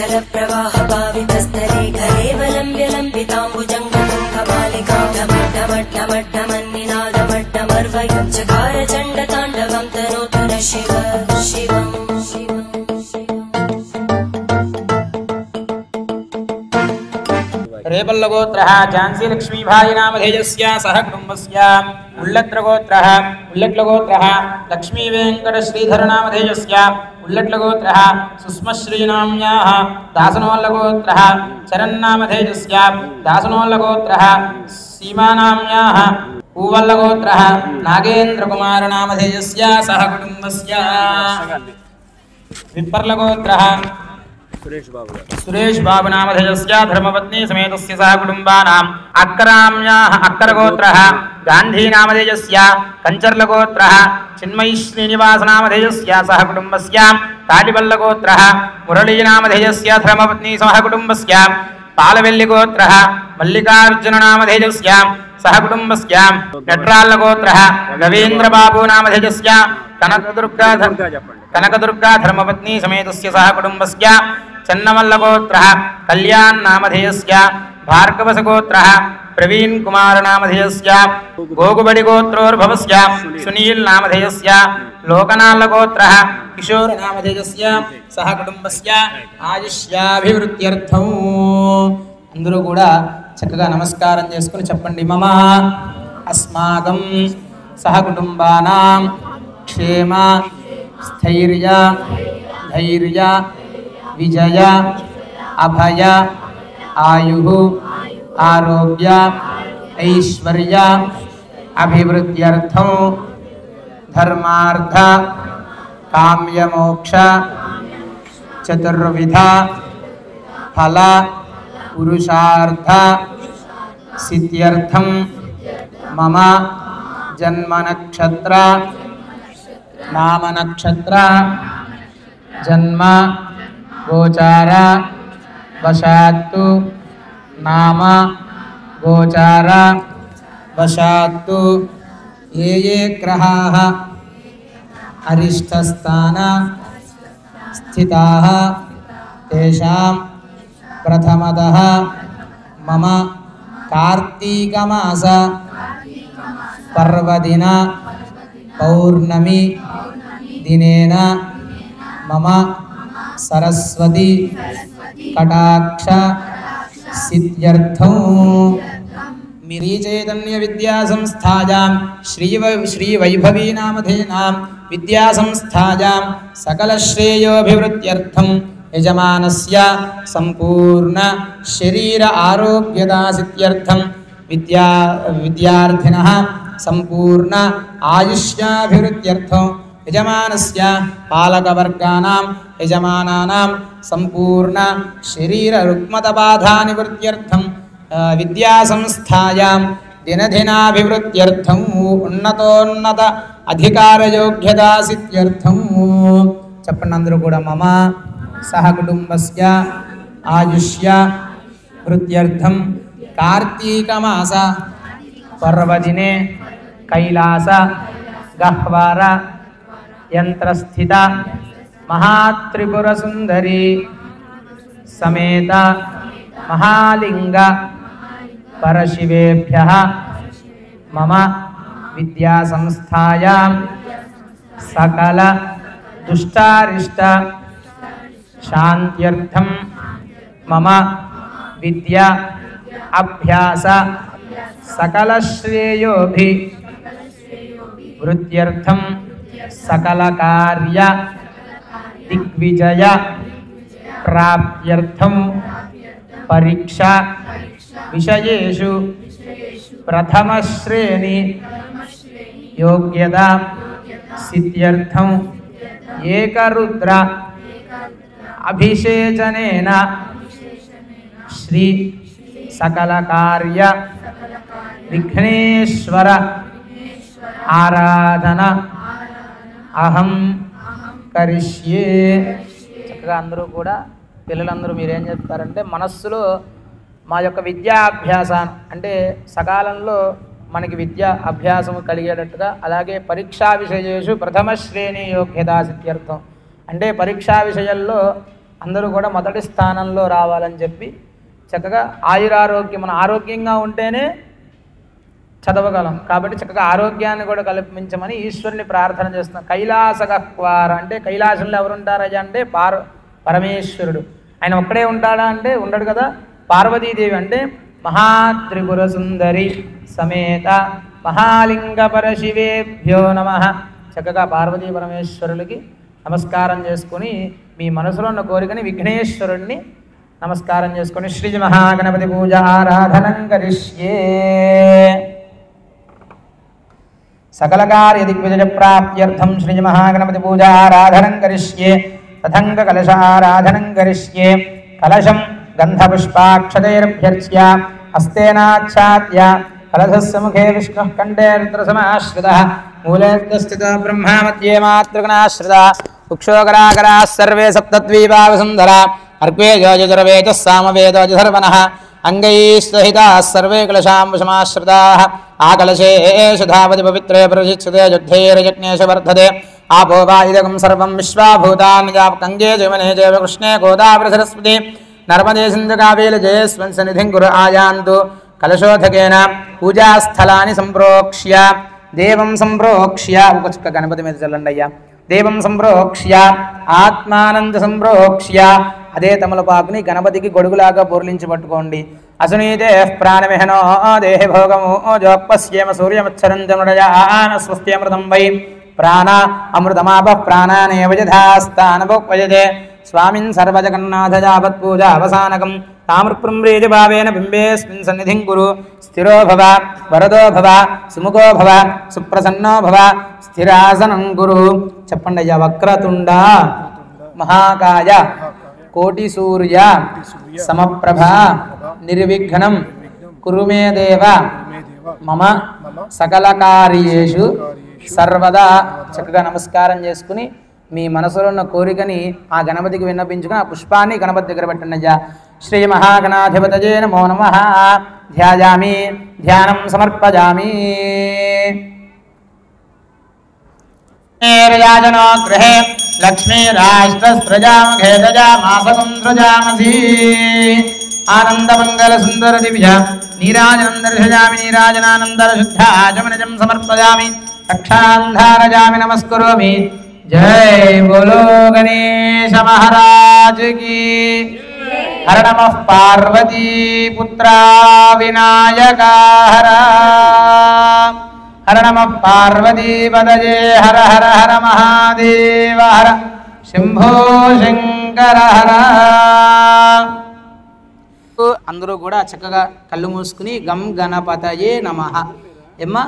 प्रवाह पावितस्थले घरेवलम्ब्य लम्बिताम्बुजङ्गमालिकां ढमड्ढमड्ढमन्निनादमड्ढमर्वयुञ्चकार चण्डताण्डवं तनोतु न शिव शिवम् रेपल्लगोत्रः झांसी लक्ष्मीभाई नामधेयस्य सह कुटुम्बस्य उल्लट्लगोत्रः उल्लट्लगोत्रः लक्ष्मी वेंकट श्रीधर नामधेयस्य उल्लट्लगोत्रः सुष्मश्रीनाम्याः दासनोल्लगोत्रः चरन्नामधेयस्य दासनोल्लगोत्रः सीमानाम्याः पूवल्लगोत्रः नागेन्द्रकुमार नामधेयस्य सह कुटुम्बस्य विपर्लगोत्रः सुरेश बाबू नामधेयस्य धर्मपत्नी समेतस्य सह कुटुम्बानाम् अक्कराम्याः अक्करगोत्रः गांधी नामधेयस्य कंचर्लगोत्रः चिन्मयी श्रीनिवास नामधेयस्य सह कुटुम्बस्य तालिबल्लगोत्रः मुरली नामधेयस्य धर्मपत्नी सह कुटुम्बस्य पालवेल्लिगोत्रः मल्लिकार्जुन नामधेयस्य सह कुटुम्बस्य नटराल्लगोत्रः रवीन्द्रबाबू नामधेयस्य कनकदुर्गा धर्मपत्नी समेतस्य सह कुटुम्बस्य चन्नमल्लगोत्रः कल्याण नामधेयस्य भार्गवसगोत्रः प्रवीण कुमार नामधेयस्य गोगुबडिगोत्रोर्भवस्य सुनील नामधेयस्य लोकनाल्लगोत्रः किशोर नामधेयस्य सह कुटुम्बस्य आयुष्याभिवृद्ध्यर्थं అందరూ కూడా చక్కగా నమస్కారం చేసుకొని చెప్పండి మమ అస్మాకం సహ కుటుంబానాం క్షేమ స్థైర్య ధైర్య విజయ అభయ ఆయు ఆరోగ్య ఐశ్వర్య అభివృద్ధ్యర్థం ధర్మార్థ కామ్యమోక్ష చతుర్విధ ఫల పురుషార్థ సిద్ధ్యర్థం మమ జన్మ నక్షత్ర నామ నక్షత్ర జన్మ గోచార వశాత్తు నామ గోచార వశాత్తు ఏ ఏ గ్రహాః అరిష్టస్థాన స్థితాః తేషాం ప్రథమతః మమ కార్తీకమాస పర్వదిన పౌర్ణమి దినేన మమ సరస్వతి కటాక్ష సిద్ధ్యర్థం మిరీ చైతన్య విద్యా సంస్థాయాం శ్రీ వైభవీ నామధేనాం విద్యా సంస్థాయాం సకల శ్రేయోభివృద్ధ్యర్థం యజమానస్య సంపూర్ణ శరీర ఆరోగ్యదా సిద్ధ్యర్థం విద్యార్థినః సంపూర్ణ ఆయుష్యాభివృద్ధ్యర్థం యజమానస్య పాలకవర్గానాం యజమానానాం సంపూర్ణ శరీర రుగ్మతబాధా నివృత్త్యర్థం విద్యా సంస్థాయాం దినదినాభివృద్ధ్యర్థం ఉన్నతోన్నత అధికారయోగ్యతా సిద్ధ్యర్థం చెప్పండి అందరూ కూడా మమ సహ కుటుంబస్య ఆయుష్య వృద్ధ్యర్థం కార్తీకమాస పర్వదినే కైలాస గహ్వార యంత్రస్థిత మహాత్రిపుర సుందరి సమేత మహాలింగ పరశివేభ్యః మమ విద్యా సంస్థాయాం సకల దుష్టారిష్ట శాంత్యర్థం మమ విద్యా అభ్యాస సకల శ్రేయోభి వృద్ధ్యర్థం సకల కార్య దిగ్విజయ ప్రాప్త్యర్థం పరీక్ష విషయేషు ప్రథమ శ్రేణి యోగ్యత సిద్ధ్యర్థం ఏకరుద్ర అభిషేచనేన శ్రీ సకల కార్య విఘ్నేశ్వర ఆరాధన అహం కరిష్యే. చక్కగా అందరూ కూడా పిల్లలందరూ మీరేం చెప్తారంటే మనస్సులో మా యొక్క విద్యాభ్యాసాన్ని అంటే సకాలంలో మనకి విద్యా అభ్యాసం కలిగేటట్టుగా అలాగే పరీక్షా విషయేషు ప్రథమ శ్రేణి యోగ్యతా సిద్ధ్యర్థం అంటే పరీక్షా విషయాల్లో అందరూ కూడా మొదటి స్థానంలో రావాలని చెప్పి చక్కగా ఆయురారోగ్యం, మన ఆరోగ్యంగా ఉంటేనే చదవగలం కాబట్టి చక్కగా ఆరోగ్యాన్ని కూడా కల్పించమని ఈశ్వరుని ప్రార్థన చేస్తున్నాం. కైలాసగహ్వార అంటే కైలాసంలో ఎవరుంటారయ్యా అంటే పరమేశ్వరుడు. ఆయన ఒక్కడే ఉంటాడా అంటే ఉండడు కదా. పార్వతీదేవి అంటే మహాత్రిపుర సుందరి సమేత మహాలింగ పరశివేభ్యో నమః. చక్కగా పార్వతీ పరమేశ్వరులకి నమస్కారం చేసుకుని మీ మనసులో ఉన్న కోరికని విఘ్నేశ్వరుణ్ణి నమస్కారం చేసుకుని శ్రీ మహాగణపతి పూజ ఆరాధనం కరిష్యే. సకల కార్య దిగ్విజయ ప్రాప్త్యర్థం శ్రీ మహాగణపతి పూజ ఆరాధనం కరిష్యే. తథంగ కలశ ఆరాధనం కరిష్యే. కలశం గంధపుష్పాక్షతైరభ్యర్చ్య హస్తేనాచ్ఛాద్య కలశస్య ముఖే విష్ణుః కంఠే రుద్రసమాశ్రితః మూలే స్థితో బ్రహ్మా మధ్యే మాతృగణాశ్రితः కుక్షోకరాకరాः సర్వే సప్తద్వీపావసుంధరా అర్గ్వే యోజుర్వేదः సామవేదోజధర్వణः అంగైస్తహితాः సర్వే కలశాంబుసమాశ్రితాः ఆకలశే శధావతి పవిత్రే ప్రతిష్ఠితే యుద్ధైర్యజ్ఞేష వర్ధతే ఆపో వా ఇదగం సర్వం విశ్వాభూతాని జాపకంగే జమనే జైవ కృష్ణే గోదావరి సరస్వతి నర్మదే సింధు కావేరి జయస్వన్ సన్నిధిం గురు ఆయాంతు. కలశోధకేన పూజాస్థలాన్ని సంప్రోక్ష్య దేవం సంప్రోక్ష్య ఒక చుక్క గణపతి మీద చల్లండి అయ్యా. దేవం సంప్రోక్ష్య ఆత్మానంద సంప్రోక్ష్య అదే తమలపాకుని గణపతికి గొడుగులాగా బోర్లించి పట్టుకోండి. అసునీతే ప్రాణమిహనో దేహ భోగము జోపస్యేమ సూర్యమచ్చరంజనుడయాన స్వస్త్యమృతం వై ప్రాణ అమృతమాప ప్రాణానేవ యథాస్థానభోక్వయతే స్వామిన్ సర్వజగన్నాథ యావత్పూజ అవసానకం తామృప్రమ్రీతి భావేన బింబేస్మిన్ సన్నిధిం కురు. స్థిరో భవ వరదో భవ సుముఖో భవ సుప్రసన్నో భవ స్థిరాసనం కురు. చెప్పండి అయ్యా. వక్రతుండ మహాకాయ కోటి సూర్య సమప్రభ నిర్విఘ్నం కురు మే దేవ మమ సకల కార్యేషు సర్వదా. చక్కగా నమస్కారం చేసుకుని మీ మనసులో ఉన్న కోరికని ఆ గణపతికి విన్నపించుకుని ఆ పుష్పాన్ని గణపతి దగ్గర పెట్టండి అయ్యా. శ్రీ మహాగణాధిపతయే నమో నమః. ధ్యాయామి ధ్యానం సమర్పయామి. రాజనో గృహే లక్ష్మీ రాష్ట్రస్త్రజామఘే దజామాసకం సృజామసి ఆనందమంగళ సుందర దివ్య నీరాజనం దర్శయామి. నీరాజనానందర శుద్ధ ఆచమనజం సమర్పయామి. రక్షాంధారజామి నమస్కరోమి. జై బోలో గణేశ మహారాజ్ కీ. హర నమః పార్వతీ పుత్రా వినాయక హర. హర నమః పార్వతీ పదజే హర హర హర మహాదేవ హర. శంభో శంకర హర. అందరూ కూడా చక్కగా కళ్ళు మూసుకుని గం గణపతయే నమః. ఏమ్మా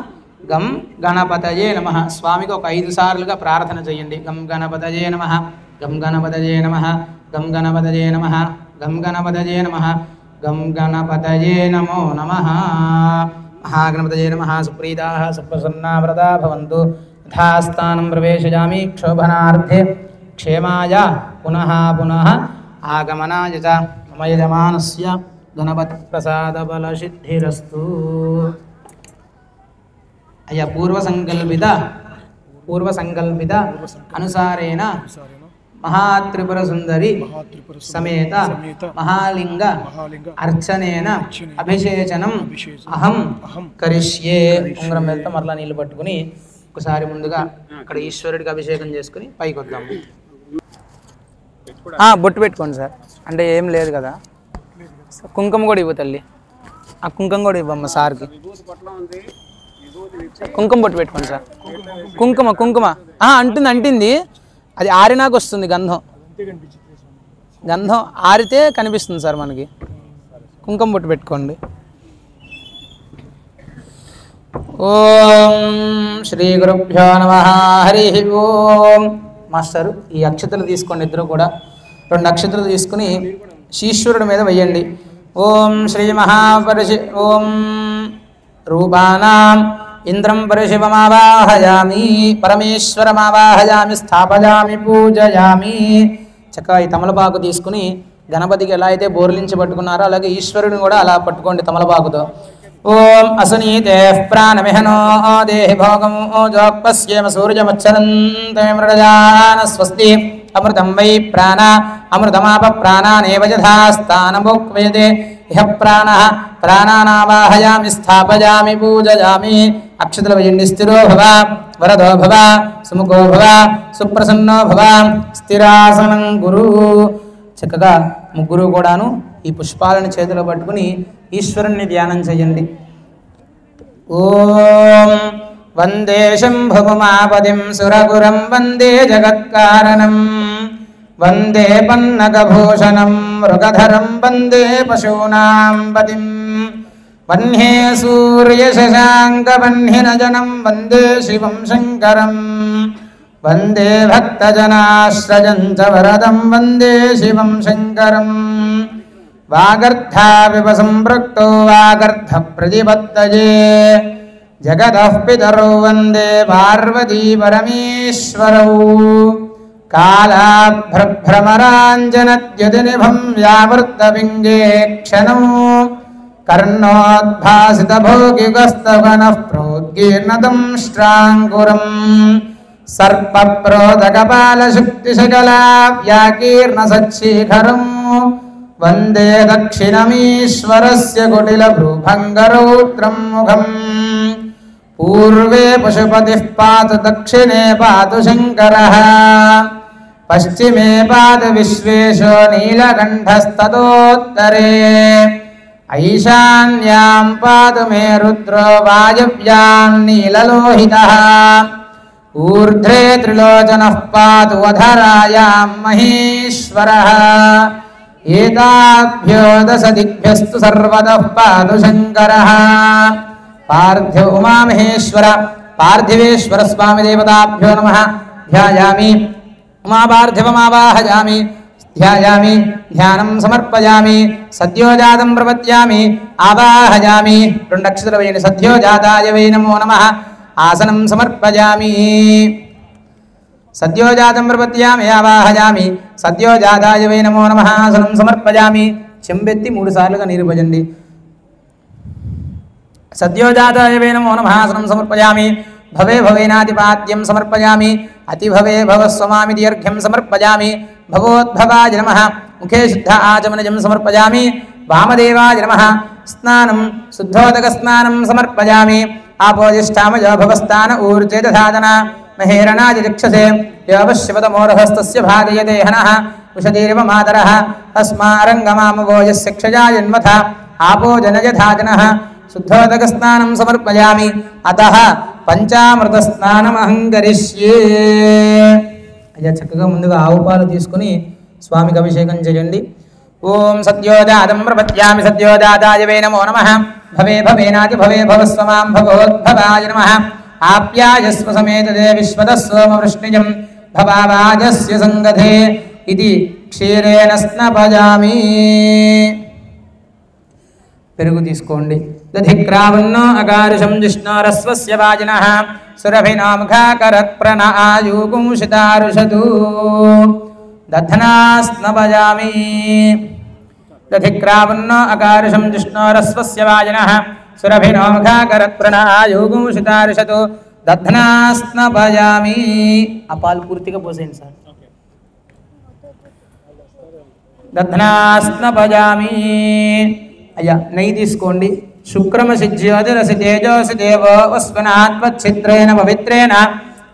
గం గణపతయే నమః. స్వామికి ఒక 5 సార్లుగా ప్రార్థన చేయండి. గం గణపతయే నమః, గం గణపతయే నమః, గం గణపతయే నమః, గం గణపతయే నమః, గం గణపతయే నమో నమః. మహాగణపతయే నమః. సుప్రీతాః సుప్రసన్నా వ్రతా భవంతు. యథాస్థానం ప్రవేశయామి. క్షోభనార్థే క్షేమాయ పునః పునః ఆగమనాయ చ మమ యజమానస్య గణపతి ప్రసాద బల సిద్ధిరస్తు. అయ్యా పూర్వసంకల్పిత అనుసారేణ మహాత్రిపుర సుందరి సమేత మహాలింగ అర్చనేన అభిషేచనం అహం కరిష్యే. ఉంగరం వెళ్తే మరలా నీళ్ళు పట్టుకుని ఒకసారి ముందుగా అక్కడ ఈశ్వరుడికి అభిషేకం చేసుకుని పైకి వద్దాం. బొట్టు పెట్టుకోండి సార్. అంటే ఏం లేదు కదా. కుంకుమ కూడా ఇవ్వు తల్లి. ఆ కుంకుమ కూడా ఇవ్వమ్మ సార్కి. కుంకుమ బొట్టు పెట్టుకోండి సార్. కుంకుమ అంటుంది. అది ఆరినాకు వస్తుంది గంధం ఆరితే కనిపిస్తుంది సార్ మనకి. కుంకుమ బొట్టు పెట్టుకోండి. ఓం శ్రీ గురుభ్యో నమః. హరి ఓం. మాస్టరు ఈ అక్షతలు తీసుకోండి. ఇద్దరు కూడా 2 అక్షతలు తీసుకుని ఈశ్వరుడి మీద వెయ్యండి. ఓం శ్రీ ఓం రూపానాం ఇంద్రం పరిశివమావాహయామి పరమేశ్వరమావాహయామి స్థాపయామి పూజయామి. చక్కగా ఈ తమలపాకు తీసుకుని గణపతికి ఎలా అయితే బోర్లించి పట్టుకున్నారో అలాగే ఈశ్వరుని కూడా అలా పట్టుకోండి తమలపాకుతో. ఓం అసునీతే ప్రాణమిహనో దేహి భోగము జోపస్యేమ సూర్యమచ్చరంతమిమృడజాన స్వస్తి అమృతం వై ప్రాణ అమృతమాప ప్రాణానేవ యథా స్థానముక్వేదే ఇహ ప్రాణః ప్రాణానావాహయామి స్థాపయామి పూజయామి. అక్షతలు వేయండి. స్థిరో భవ వరదో భవ సుముఖో భవ సుప్రసన్నో భవ స్థిరాసనం గురు. చక్కగా ముగ్గురు కూడాను ఈ పుష్పాలను చేతిలో పట్టుకుని ఈశ్వరుణ్ణి ధ్యానం చేయండి. ఓం వందే శంభుమాపదిం సురగురం వందే జగత్కారణం వందే పన్నగభూషణం మృగధరం వందే పశూనాం పతిం వన్హే సూర్యశశాంకవన్హినజనం వందే శివం శంకరం వందే భక్తజనాశ్రయం చ వరదం వందే శివం శంకరం. వాగర్ధావివ సంపృక్తో వాగర్ధ ప్రతిపత్తయే జగదః పితరౌ వందే పార్వతీ పరమేశ్వరౌ. కాళాభ్రభ్రమరాంజనద్యుతినిభం వ్యావృత్తపింగే క్షణం కర్ణోద్భాసితభోగిగస్తవనః ప్రోద్గీర్ణతం శ్రాంకురం సర్పప్రోదకపాలశుక్తిశకలా వ్యాకీర్ణసచ్చీఖరం వందే దక్షిణమీశ్వరస్య కుటిలభ్రూభంగరౌద్రం ముఖం. పూర్వే పశుపతిః పాతు దక్షిణే పాతు శంకరః పశ్చిమే పాతు విశ్వేశో నీలకంఠస్తతోత్తరే ఐశాన్యాం పాతు మే రుద్రో వాయవ్యాం నీలలోహితః ఊర్ధ్రే త్రిలోచనః పాతు వధరాయాం మహేశ్వరः ఏతాభ్యో దశ దిగ్భ్యస్తు సర్వతః పాతు శంకరः. పార్థివ ఉమామహేశ్వర పార్థివేశ్వర స్వామి దేవతాభ్యో నమః. ధ్యాయామి ఉమాపార్థివమావాహయామి ధ్యాయామి ధ్యానం సమర్పయామి సద్యోజాతం ప్రపద్యామి ఆవాహయామి. 2 అక్షరాలు వేయండి. సద్యోజాతాయ వై నమో నమః. ఆసనం సమర్పయామి. సద్యోజాతం ప్రపద్యామి ఆవాహయామి సద్యోజాతాయ వై నమో నమః. ఆసనం సమర్పయామి. చెంబెత్తి 3 సార్లుగా నీరు భజండి. సద్యోజాతాయ వై నమో నమః. ఆసనం సమర్పయామి. భవే భవేనాతిపాద్యం సమర్పయామి. అతిభవే భవస్వమామి దీర్ఘ్యం సమర్పయామి. భవోద్భవాయ నమః. ముఖే శుద్ధ ఆచమనజం సమర్పయామి. వామదేవాయ నమః. స్నానం శుద్ధోదక స్నానం సమర్పయామి. ఆపోజిష్టామయో భవస్థాన ఊర్జే దధాదన మహేరణాయ చక్షసే యోవశివతమోరహస్తస్య భాగయతే హనః ఉషదీరివ మాతరః తస్మారంగమామవో యస్య క్షయా జన్మథ ఆపో జనయథాజనః. శుద్ధోదక స్నానం సమర్పయామి. అతః పంచామృత స్నానమహం కరిష్యే. అయ్యా చక్కగా ముందుగా ఆవు పాలు తీసుకుని స్వామికి అభిషేకం చేయండి. ఓం సద్యోజాతం ప్రపద్యామి సద్యోజాతాయ వై నమో నమః. భవే భవేనాతి భవే భవస్వమాం భవోద్భవాయ నమః. ఆప్యాయస్వ సమేతదే విశ్వతః సోమవృష్ణిజం భవావాజస్య సంగధే ఇది క్షీరేణ స్నపజామి. పెరుగు తీసుకోండి. దధిక్రావన్నో అకారుషం జిష్ణోరస్వస్య వాజినః సురభినాముఖాకరత్ ప్రణా ఆయుగుంషితారుషతు దధ్నాస్నపజామి. దధిక్రావన్నో అకారుషం జిష్ణోరస్వస్య వాజినః సురభినాముఖాకరత్ ప్రణా ఆయుగుంషితారుషతు దధ్నాస్నపజామి. ఆ పాలు పూర్తిగా పోసేయండి సార్. దధ్నాస్నపజామి. అయ్యా నెయ్యి తీసుకోండి. శుక్రమసి జ్యోతిరసి తేజోసి దేవో వస్వనాత్మచ్చిత్రేణ పవిత్రేణ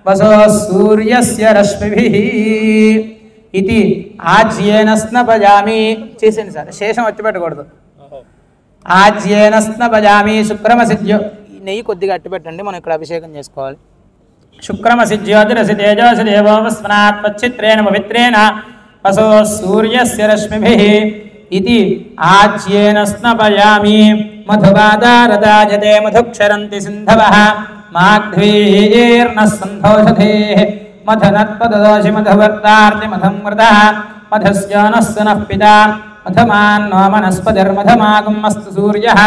వసో సూర్యస్య రశ్మిభిః ఇది ఆజ్యేన స్నపజామి. చేసేయండి సార్. శేషం వచ్చి పెట్టకూడదు. ఆజ్యేన స్నపజామి. శుక్రమసి నెయ్యి కొద్దిగా అట్టి పెట్టండి. మనం ఇక్కడ అభిషేకం చేసుకోవాలి. శుక్రమసి జ్యోతిరసి తేజోసి దేవో వస్వనాత్మచ్చిత్రేణ పవిత్రేణ వసో సూర్యస్య రశ్మిభిః ఇది ఆజ్యేన స్నపయామి. మధువాదారదాయతే మధుక్షరంతి సింధవః మాఘ్వీర్నః సంధోషధేః మధునత్పదోషి మధువర్తార్తి మధుమృతః మధుస్యోనః సునః పితా మధుమాన్నో మనస్పతిర్మధుమాగుమస్తు సూర్యః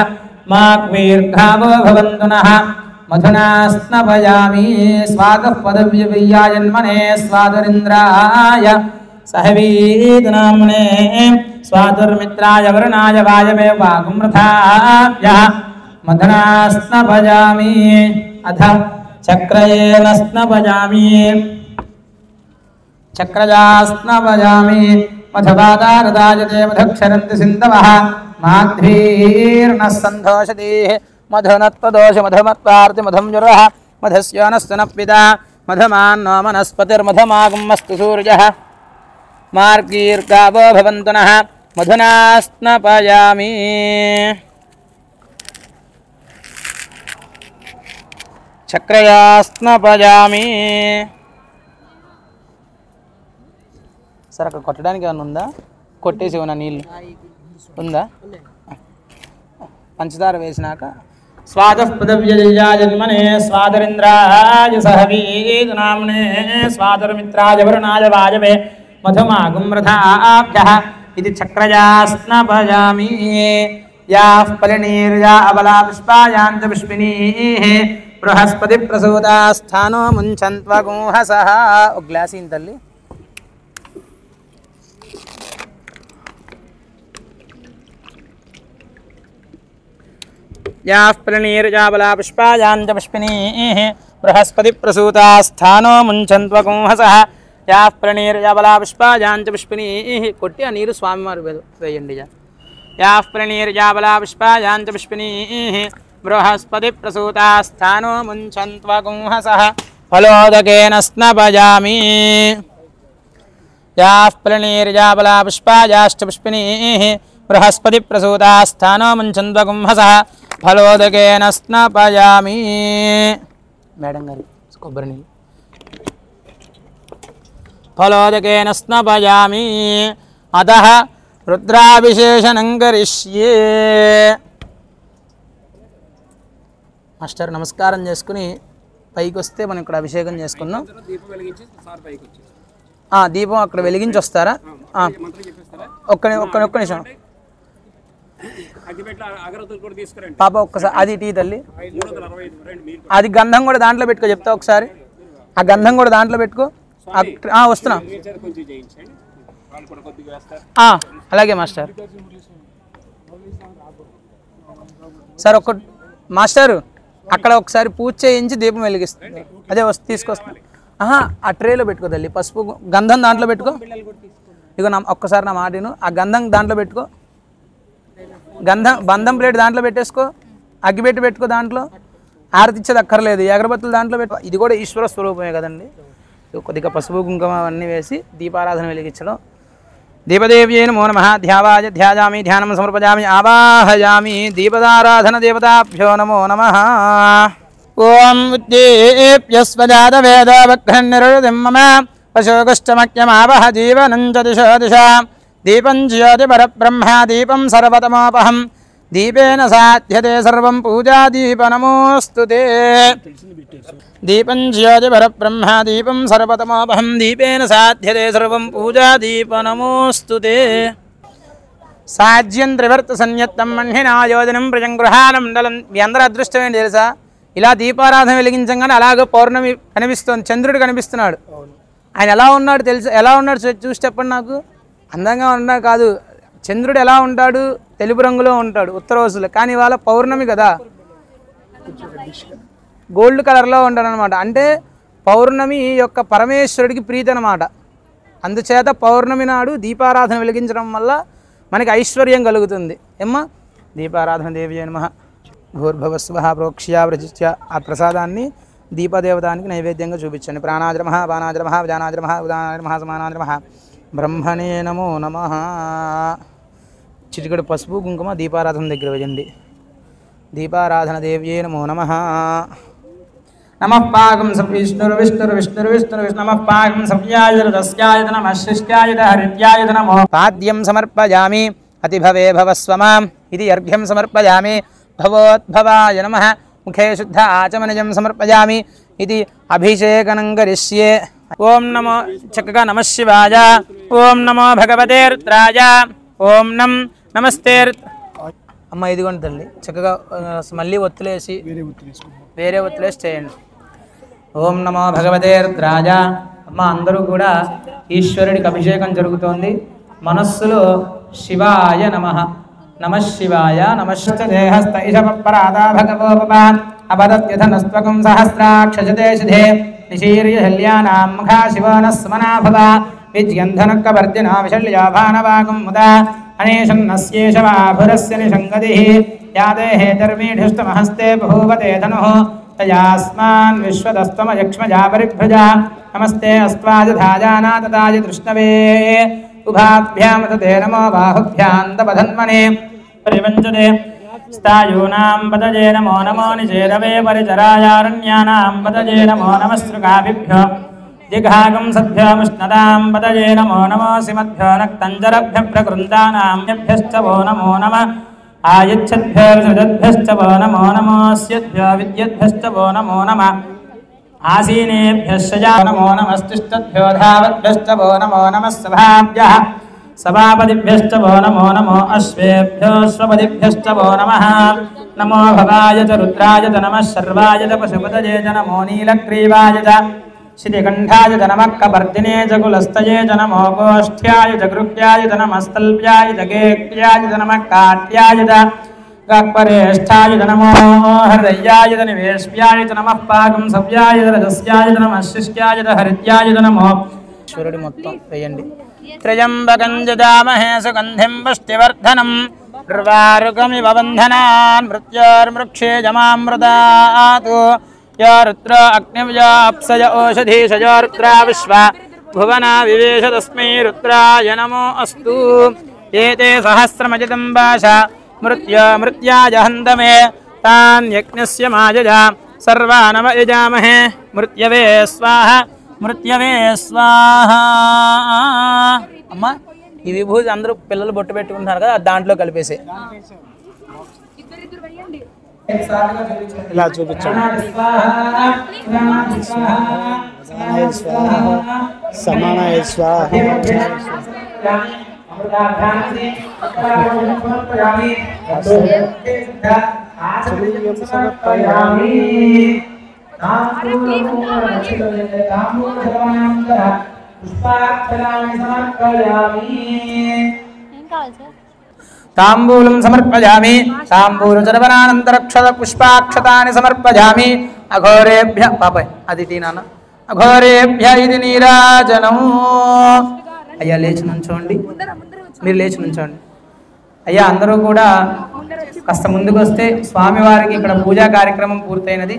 మాఘ్వీర్ఘావో భవంతు నః. మధునా స్నపయామి. స్వాగః పదవ్యవీయాయన్మనే స్వాదురింద్రాయ సహవీతనామ్నే స్వాదుర్మిత్రాయ వరుణాయ వాయవే వాగుమృథాభ్యః మధునా స్నపజామి. అథ చక్రయేణ స్నపజామి. చక్రజాస్నపజామి మధువాదారదాయతే మధుక్షరంతి సింధవః మాధ్వీర్నః సంధోషతి మధునత్వదోష మధుమత్వార్తి మధుంజురః మధస్యోనస్తునః మధుమాన్నో వనస్పతిర్మధుమాగుమస్తు సూర్యః మార్గీర్గావో భవంతు నః మధునా స్నపయామి. చక్రయా స్నపయామి. సరే అక్కడ కొట్టడానికి ఏమన్నా ఉందా? కొట్టేసి ఉన్న నీళ్ళు ఉందా? పంచదార వేసినాక స్వాదఃపదవ్యజన్మనే స్వాదరింద్రాయ సహవీనామ్నే స్వాదరమిత్రాయ వరుణాయ వాయవే మధుమాగుమ్రథాభ్యః ఇది చక్రయాస్నపయామి. యాః ఫలినీర్యా అబలా పుష్పాయాంచ పుష్పినీః బృహస్పతి ప్రసూతాస్థానో ముంచన్త్వగుంహసః. ఒక గ్లాస్ ఇన్ తల్లి. యాః ఫలినీర్యా అబలా పుష్పాయాంచ పుష్పినీః బృహస్పతి ప్రసూతాస్థానో ముంచన్త్వగుంహసః. యాః ఫలినీర్యా అబలా పుష్పాయాంచ పుష్పినీః. కొట్టి ఆ నీరు స్వామివారు వేయండి. యాః ఫలినీర్యా అబలా పుష్పాయాంచ పుష్పినీః బృహస్పతి ప్రసూతాస్థానో ముంచన్త్వగుంహసః. ఫలోదకేన స్నపయామి. యాః ఫలినీర్యా అబలా పుష్పాయాశ్చ పుష్పినీః బృహస్పతి ప్రసూతాస్థానో ముంచన్త్వగుంహసః. ఫలోదకేన స్నపయామి. మేడం గారు కొబ్బరి నీళ్ళు. ఫలోదకేన స్నపయామి. అతః రుద్రాభిషేచనం కరిష్యే. మాస్టర్ నమస్కారం చేసుకుని పైకి వస్తే మనం ఇక్కడ అభిషేకం చేసుకున్నాం. దీపం అక్కడ వెలిగించి వస్తారా? ఒక్క నిమిషం పాప, ఒక్కసారి అది టీ తల్లి. అది గంధం కూడా దాంట్లో పెట్టుకో, చెప్తా ఒకసారి. ఆ గంధం కూడా దాంట్లో పెట్టుకో. వస్తున్నా. అలాగే మాస్టర్. సార్ ఒక్క మాస్టర్ అక్కడ ఒకసారి పూజ చేయించి దీపం వెలిగిస్తుంది. అదే తీసుకొస్తాను. ఆ ట్రేలో పెట్టుకో తల్లి. పసుపు గంధం దాంట్లో పెట్టుకో. ఇక ఒక్కసారి నా మాటను. ఆ గంధం దాంట్లో పెట్టుకో. బంధం ప్లేట్ దాంట్లో పెట్టేసుకో. అగ్గిపెట్టి పెట్టుకో. దాంట్లో ఆరతి ఇచ్చేది అక్కర్లేదు. అగరబత్తులు దాంట్లో పెట్టు. ఇది కూడా ఈశ్వర స్వరూపమే కదండి. కొద్దిగా పసుపు కుంకుమ అవన్నీ వేసి దీపారాధన వెలిగించడం. దీపదేవ్యై నమో నమః. ధ్యావాయ ధ్యాయామి ధ్యానం సమర్పయామి ఆవాహయామి. దీపదారాధన దేవతాభ్యో నమో నమః. ఓం ఉద్దీప్యస్వజాత వేద వక్రన్నిరుదిం మమ పశోగశ్చమక్యమావహ జీవనం చ దిశో దిశా. దీపం జ్యోతి పరబ్రహ్మ దీపం సర్వతమోపహం. దీపేన సాధ్యతే సర్వం పూజాదీప నమోస్తుతే. దీపం జ్యోతి పరబ్రహ్మ దీపం సర్వతమోపహం. దీపేన సాధ్యతే సర్వం పూజాదీప నమోస్తుతే. సాధ్యం త్రివర్త సంయత్తం మణ్హినాయోజనం ప్రజంగృహానందలం. మీ అందరూ అదృష్టం ఏంటి తెలుసా? ఇలా దీపారాధన వెలిగించగానే అలాగే పౌర్ణమి కనిపిస్తుంది. చంద్రుడు కనిపిస్తున్నాడు. ఆయన ఎలా ఉన్నాడు తెలుసా? ఎలా ఉన్నాడు చూసి చెప్పండి నాకు. అందంగా ఉన్నా కాదు. చంద్రుడు ఎలా ఉంటాడు? తెలుపు రంగులో ఉంటాడు ఉత్తరోజులు. కానీ ఇవాళ పౌర్ణమి కదా, గోల్డ్ కలర్లో ఉంటాడు అనమాట. అంటే పౌర్ణమి యొక్క పరమేశ్వరుడికి ప్రీతి అనమాట. అందుచేత పౌర్ణమి నాడు దీపారాధన వెలిగించడం వల్ల మనకి ఐశ్వర్యం కలుగుతుంది. ఏమ్మా? దీపారాధన దేవ్యై నమః. భూర్భవస్వః ప్రోక్ష్య వ్రజిత్య. ఆ ప్రసాదాన్ని దీపదేవతానికి నైవేద్యంగా చూపించండి. ప్రాణాద్రమః పానాద్రమః వ్యానాద్రమః ఉదానాద్రమః సమానాద్రమః. బ్రహ్మణే నమో నమః. చిటికెడు పసుపు కుంకుమ దీపారాధన దగ్గర వేయండి. దీపారాధన దేవ్యై నమో నమః. నమః పాకం విష్ణుర్విష్ణుర్విష్ణుర్విష్ణుర్విష్ణుర్ నమః పాకం సవ్యాయ తస్యాయ నమః శిష్యాయ హరిత్యాయ నమో. పాద్యం సమర్పయామి అతిభవే భవస్వమాం. ఇది అర్ఘ్యం సమర్పయామి. భవోద్భవాయ నమః. ముఖే శుద్ధ ఆచమనజం సమర్పయామి. ఇది అభిషేకనం కరిష్యే. ఓం నమో చక్కగా నమః శివాయ. ఓం నమో భగవతే రుద్రాయ. ఓం నమస్తే. అమ్మ ఇదిగోండి తల్లి. చక్కగా మళ్ళీ ఒత్తులేసి వేరే ఒత్తులేసి చేయండి. ఓం నమో భగవతే రుద్రాయ. అమ్మ అందరూ కూడా ఈశ్వరుడికి అభిషేకం జరుగుతోంది. మనస్సులో శివాయ నమః, నమః శివాయ నమశ్దేహస్తైషపరాదా భగవోపమాన్ అపదత్యధనస్త్వకం సహస్రాక్షజతే శుధే निशीर्यशल्यानां मुखा शिवो नः सुमना भव विज्यन्धनक्कवर्जिनो विशल्याभानवागं मुदा अनेशन्नस्येषवाभुरस्य निषङ्गतिः यादेः धर्मीढुष्टमहस्ते बभूवते धनुः तयास्मान् विश्वतस्त्वमयक्ष्मजा परिभ्रजा नमस्ते अस्त्वाजधाजाना तताज तृष्णवे उभाभ्यां तते नमो बाहुभ्यां तपधन्मने परिवञ्चते स्थायूनां पदजे नमो नमो निचेरवे परिचरायारण्यानां पदजे नमो नमस्सृगाभिभ्यो जिघागं सद्भ्योमुष्णतां पदजे नमो नमोऽसिमद्भ्यो नक्तञ्जरभ्यः प्रकृन्दानाम्यभ्यश्च वो नमो नमः आयच्छद्भ्यो विसृजद्भ्यश्च वो नमो नमोऽस्यद्भ्यो विद्यद्भ्यश्च वो नमो नमः आसीनेभ्यश्च नमो नमस्तिष्ठद्भ्यो धावद्भ्यश्च वो नमो नमः सभाभ्यः सभापतिभ्यश्च वो नमो नमो अश्वेभ्यो स्वपतिभ्यश्च वो नमः नमो भवाय च रुद्राय च नमः शर्वाय च पशुपतये च नमो नीलग्रीवाय च शितिकण्ठाय च नमः कपर्दिने च कुलस्तये च नमो गोष्ठ्याय च गृह्याय च नमस्तल्प्याय च गेक्याय च नमः काट्याय च काक्परेष्ठाय च नमो हृदयाय च निवेश्याय च नमः पाकं सव्याय च रजस्याय च नमः शिष्याय च हरिद्याय च नमो ఈశ్వరుడి మొత్తం వేయండి త్రయంబకం జదామహే సుగంధిం పుష్టివర్ధనం ఉర్వారుకమివ బంధనాన్ మృత్యోర్మృక్షేజమామృతాతు యా రుద్ర అగ్నివ్యా అప్సయ ఓషధీషయో రుద్రా విశ్వ భువనా వివేశ తస్మై రుద్రాయ నమో అస్తు ఏతే సహస్రమజితం భాష మృత్యాయ హంతమే తాన్ యజ్ఞస్య మాయజ సర్వానవ యజామహే మృత్యవే స్వాహ మృత్యవే స్వాహ. అమ్మ ఈ విభూతి అందరూ పిల్లలు బొట్టు పెట్టుకుంటున్నారు కదా దాంట్లో కలిపేసే ఇలా చూపించండి. సమానాయ స్వాహ తాంబూలం సమర్పయామి తాంబూలచరవనానంతరక్షత పుష్పాక్షతాని సమర్పయామి అఘోరేభ్య పాపయ్ అది తీనాన అఘోరేభ్య ఇది నీరాజనం. అయ్యా లేచి నుంచోండి, మీరు లేచి నుంచోండి. అయ్యా అందరూ కూడా కాస్త ముందుకు వస్తే స్వామివారికి ఇక్కడ పూజా కార్యక్రమం పూర్తయినది.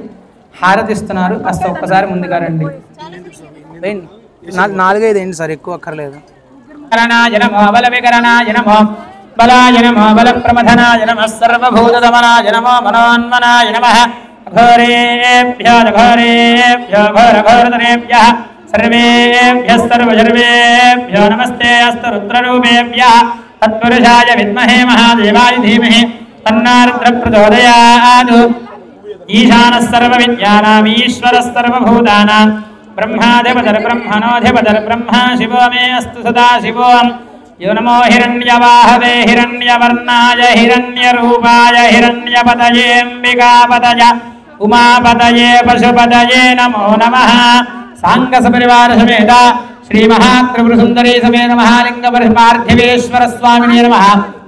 హారతిస్తున్నారు, కాస్త ఒక్కసారి ముందుగా రండి. నాలుగైదు ఏంటి సార్, ఎక్కువ అక్కర్లేదు. కరణాయ నమో బల వికరణాయ నమో బలాయ నమో బల ప్రమథనాయ నమః సర్వభూతదమనాయ నమో మనోన్మనాయ నమః ఘోరేభ్యో ఘోరేభ్యో ఘోరఘోరతరేభ్యః సర్వేభ్యः సర్వసర్వేభ్యో నమస్తే అస్తు రుద్రరూపేభ్యः తత్పురుషాయ విద్మహే మహాదేవాయ ధీమహి తన్నో రుద్రః ప్రచోదయాత్. ఈశానः సర్వవిద్యానాం ఈశ్వరः సర్వభూతానాం బ్రహ్మాధిపతిర్బ్రహ్మణోధిపతిర్బ్రహ్మ శివో మే అస్తు సదా శివో. यो नमो हिरण्यवाहवे हिरण्यवर्णाय हिरण्यरूपाय हिरण्यपतयेऽम्बिकापतय उमापतये पशुपतये नमो नमः. सांगसपरिवार समेत श्रीमहात्रिपुरसुन्दरी समेत महालिङ्गपार्थिवेश्वरस्वामिने नमः.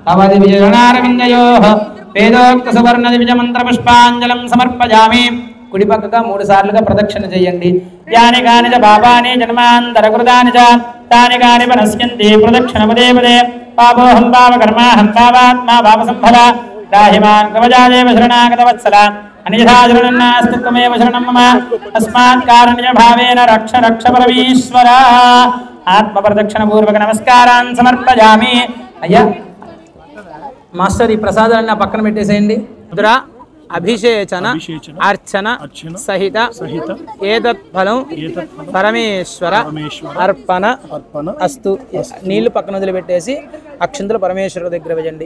भवद्विजयनारविन्दयोः वेदोक्तसुवर्णदिविजमन्त्रपुष्पाञ्जलिं समर्पयामि. కుడి పక్కగా 3 సార్లుగా ప్రదక్షిణ చేయండి. యాని కాని చ పాపాని జన్మాంతరకృతాని చ తాని కాని పనస్యంతి ప్రదక్షిణ పదే పదే. పాపోహం పాపకర్మాహం పాపాత్మా పాపసంభవ రాహిమాన్ కవజాదేవ శరణాగతవత్సల అన్యథా శరణన్నాస్తి త్వమేవ శరణం మమ తస్మాత్ కారణ్య భావేన రక్ష రక్ష పరమేశ్వర. ఆత్మ ప్రదక్షిణ పూర్వక నమస్కారాన్ సమర్పయామి. అయ్యా మాస్టర్ ఈ ప్రసాదాన్ని పక్కన పెట్టేసేయండి. ముద్రా అభిషేచన అర్చన సహిత ఏతత్ ఫలం పరమేశ్వర అర్పణ అస్తు. నీళ్లు పక్కన వదిలిపెట్టేసి అక్షంతులు పరమేశ్వర దగ్గర వేయండి.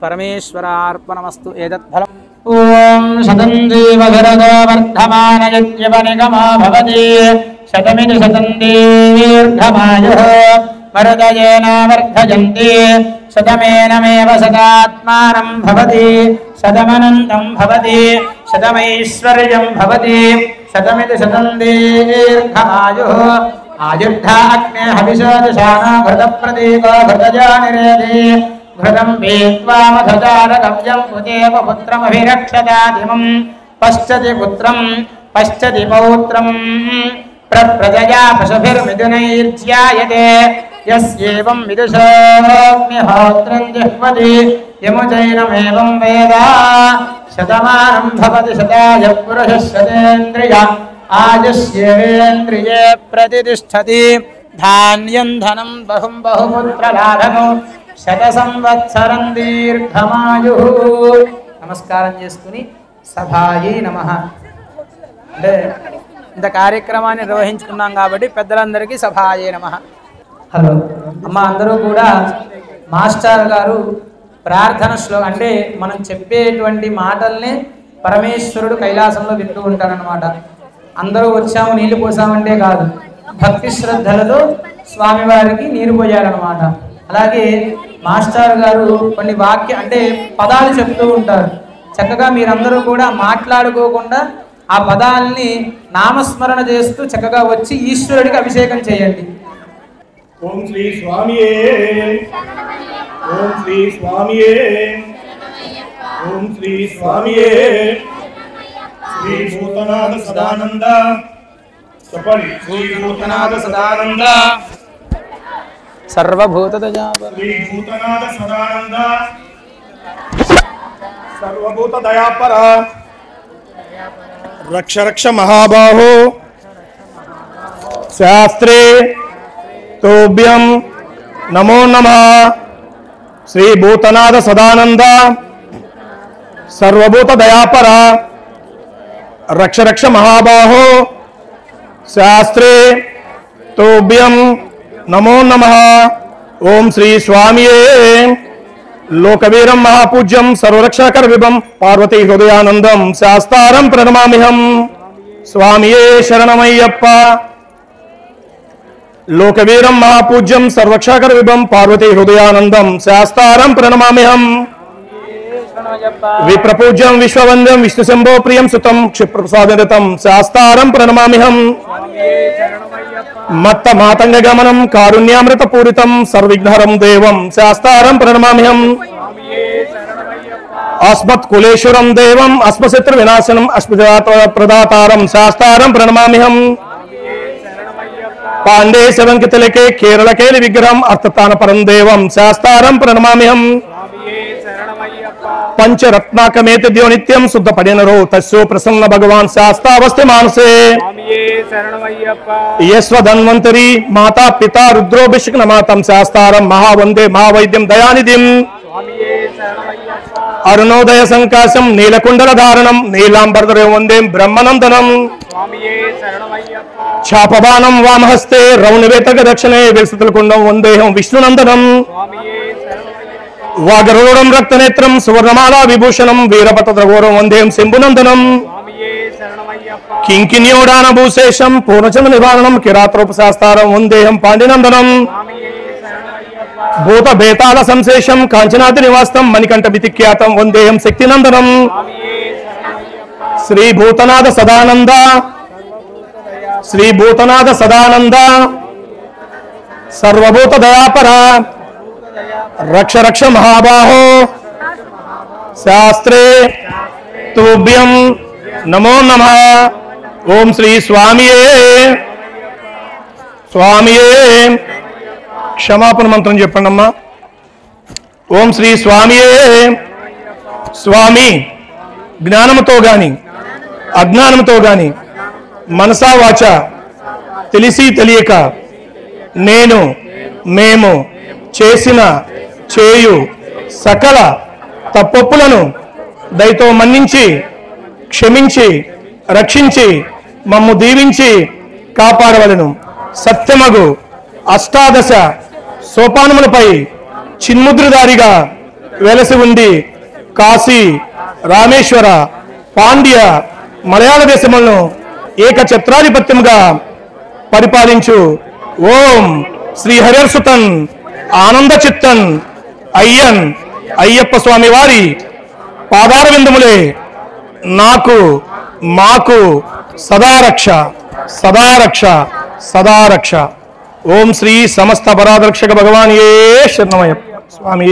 పరమేశ్వర అర్పణమస్తు ఏతత్ ఫలం. ఓం శతం జీవధరదో వర్ధమాన యజ్ఞవనిగమో భవతి శతమితి శతం దీర్ఘమాయుః వరదయేన వర్ధయంతి శతమేనమేవ శతాత్మానం భవతి శతమనంతం భవతి శతమైశ్వర్యం భవతి శతమితి శతం దీర్ఘమాయుః. ఆయుర్ధా అగ్నే హవిషోదశానో ఘృతప్రదీపో ఘృతజానిరేధి ఘృతం పీత్వా మధుచారకవ్యం పుదేవ పుత్రమభిరక్షతాదిమం పశ్చతి పుత్రం పశ్చది పౌత్రం ప్రజయా పశుభిర్మిథునైర్జ్యాయతే యస్యేవం విదుషోగ్నిహోత్రం జిహ్వతి యముచైనమేవం వేద శతమానం భవతి శతాయ పురుషः శతేంద్రియ ఆయుష్యేంద్రియే ప్రతిష్టతి ధాన్యం ధనం బహుం బహుపుత్రలాభము శత సంవత్సరం దీర్ఘమాయు. నమస్కారం చేసుకుని సభాయే నమః అంటే ఇంత కార్యక్రమాన్ని నిర్వహించుకున్నాం కాబట్టి పెద్దలందరికీ సభాయే నమః. హలో అమ్మ, అందరూ కూడా మాస్టర్ గారు ప్రార్థన శ్లోకం అంటే మనం చెప్పేటువంటి మాటల్ని పరమేశ్వరుడు కైలాసంలో వింటూ ఉంటారనమాట. అందరూ వచ్చాము నీళ్లు పోసామంటే కాదు, భక్తి శ్రద్ధలతో స్వామివారికి నీరు పోయాలన్నమాట. అలాగే మాస్టర్ గారు కొన్ని అంటే పదాలు చెప్తూ ఉంటారు. చక్కగా మీరందరూ కూడా మాట్లాడుకోకుండా ఆ పదాలని నామస్మరణ చేస్తూ చక్కగా వచ్చి ఈశ్వరుడికి అభిషేకం చేయండి. ఓం శ్రీ స్వామియే, ఓం శ్రీ స్వామియే, ఓం శ్రీ స్వామియే. శ్రీ భూతనాథ సదానంద చెప్పండి. శ్రీ భూతనాథ సదానంద, సర్వభూత దయాపర, శ్రీ భూతనాథ సదానంద, సర్వభూత దయాపర, రక్ష రక్ష మహాబాహో శాస్త్రే తోభ్యం నమో నమః. శ్రీ భూతనాథ సదానంద, సర్వభూత దయాపర, రక్ష రక్ష మహాబాహో శాస్త్రే తోభ్యం నమో నమః. ఓం శ్రీ స్వామియే. లోకవీరం మహాపూజ్యం సర్వరక్షాకర విభం పార్వతీ హృదయానందం శాస్తారం ప్రణమామ్యహం. స్వామియే శరణమయ్యప్ప. లోకవీరం మహాపూజ్యం సర్వరక్షాకర విభం పార్వతీ హృదయానందం శాస్తారం ప్రణమామ్యహం. విప్రపూజ్యం విశ్వవంద్యం విష్ణుశంభో ప్రియం సుతం క్షిప్రప్రసాదరతం శాస్తారం ప్రణమామ్యహం. మత్త మాతంగ గమనం కారుణ్యామృత పూరితం సర్విఘ్నహరం దేవం శాస్తారం ప్రణమామ్యహం. అస్మత్ కులేశ్వరం దేవం అస్మశత్రు వినాశనం అస్మజాత ప్రదాతారం శాస్తారం ప్రణమామ్యహం. పాండే శవంకితలకే కేరళకేలి విగ్రహం అర్థతాన పరం దేవం శాస్తారం ప్రణమామ్యహం. పంచరత్నాకమేత దివ నిత్యం శుద్ధ పడినరో తస్యో ప్రసన్న భగవాన్ శాస్తావస్తి మానసే. యస్వధన్వంతరి మాతా పితా రుద్రోభిషక్ నమాతం శాస్తారం మహావందే మహావైద్యం దయానిధిం. అరుణోదయ సంకాశం నీలకుండల ధారణం నీలాంబరధర వందే బ్రహ్మనందనం. చాపబాణం వామహస్తే రౌణవేతక దక్షిణే విలసతులకుండం వందేహం విష్ణునందనం. వాగరుడం రక్తనేత్రం సువర్ణమాలా విభూషణం వీరపతద్రఘోరం వందేం శంభునందనం. కింకిన్యోడాన భూశేషం పూర్ణచంద్ర నివారణం కిరాత్రోపశాస్తారం వందేహం పాండినందనం. భూత బేతాళ సంశేషం కాంచనాది నివాసం మణికంఠ వితిఖ్యాతం వందేహం శక్తినందనం. శ్రీ భూతనాథ సదానంద, శ్రీ భూతనాథ సదానంద, సర్వభూత దయాపర, రక్ష రక్ష మహాబాహో శాస్త్రే తుభ్యం నమో నమః. ఓం శ్రీ స్వామియే. స్వామియే. క్షమాపణ మంత్రం చెప్పండి అమ్మా. ఓం శ్రీ స్వామియే. స్వామి జ్ఞానముతో గాని అజ్ఞానముతో గాని మనసా వాచ తెలిసి తెలియక నేను మేము చేసిన చేయు సకల తప్పొప్పులను దయతో మన్నించి క్షమించి రక్షించి మమ్ము దీవించి కాపాడవలను. సత్యమగు అష్టాదశ సోపానములపై చిన్ముద్రధారిగా వెలసి ఉండి కాశీ రామేశ్వర పాండ్య మలయాళ దేశములను ఏకఛత్రాధిపత్యముగా పరిపాలించు ఓం శ్రీ హరిహరసుతన్ ఆనంద చిత్తన్ అయ్యన్ అయ్యప్ప స్వామి వారి పాదార విందములే నాకు మాకు సదారక్ష సదారక్ష సదారక్ష. ఓం శ్రీ సమస్త పరాదరక్షక భగవాన్ ఏ శరణమయ్యప్ప స్వామి.